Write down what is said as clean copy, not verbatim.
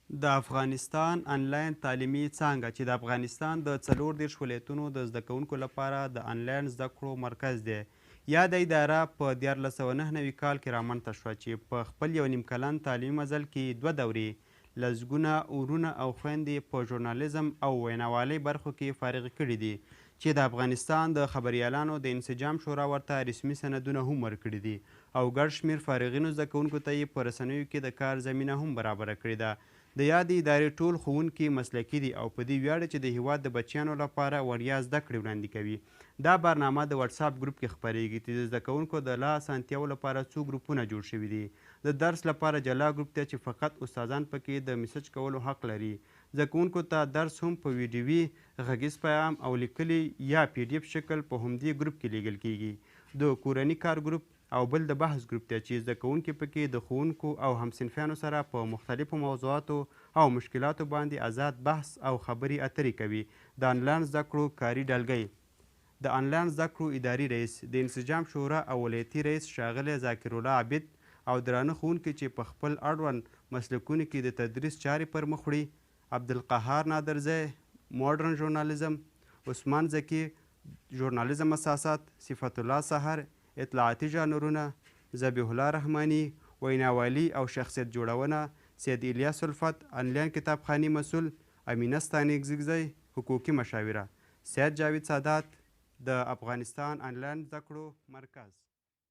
د افغانستان انلاین تعلیمي څانګه چې د افغانستان د 34 ولایتونو د زده کوونکو لپاره د انلاین زده کړو مرکز دی. یاده اداره په 1499 کال کې رامنځته شوه چې په خپل یو نیم کلن تعلیمي مزل کې 2 دورې لسګونه ورونه او خویندې په ژورنالیزم او ویناوالۍ برخو کې فارغ کړي دي چې د افغانستان د خبریالانو د انسجام شورا ورته رسمي سندونه هم ورکړي دي او ګڼ شمېر فارغینو زده کوونکو ته یې په رسنیو کې د کار زمینه هم برابره کړې ده. د یادې ادارې ټول ښوونکي مسلکي دي او په دې ویاړي چې د هیواد د بچیانو لپاره وړیا زده کړې وړاندې کوي. دا برنامه د واتساپ ګروپ کې خپریږي چې د زده کوونکو د لا اسانتیاو لپاره څو ګروپونه جوړ شوي دي. د درس لپاره جلا ګروپ دی چې فقط استادان پکې د میسج کولو حق لري. زده کوونکو ته درس هم په ویډیوي غږیز پیغام او لیکلي یا پی ډي اف شکل په همدې ګروپ کې لیږل کیږي. د کورني کار ګروپ او بل د بحث ګروپ دی چې زده کوونکي پکې د ښوونکو او همصنفیانو سره په مختلفو موضوعاتو او مشکلاتو باندې آزاد بحث او خبرې اترې کوي. د انلاین زده کړو کاري ډلګۍ د انلاین زده کړو اداري رئیس د انسجام شورا او ولایتي رئیس ښاغلی ذاکرالله عابد او درانه ښوونکي چې په خپل اړوند مسلکونو کې د تدریس چارې پر مخ وړي: عبدالقهار نادرزی ماډرن ژورنالیزم، عثمان زکي ژورنالیزم اساسات، صفت الله سحر اطلاعاتي ژانرونه، ذبیح الله رحماني ویناوالي او شخصیت جوړونه، سید الیاس الفت انلاین کتابخانې مسؤل، امینه ستانکزی حقوقي مشاوره، سید جاوید سادات د افغانستان انلاین زده کړو مرکز.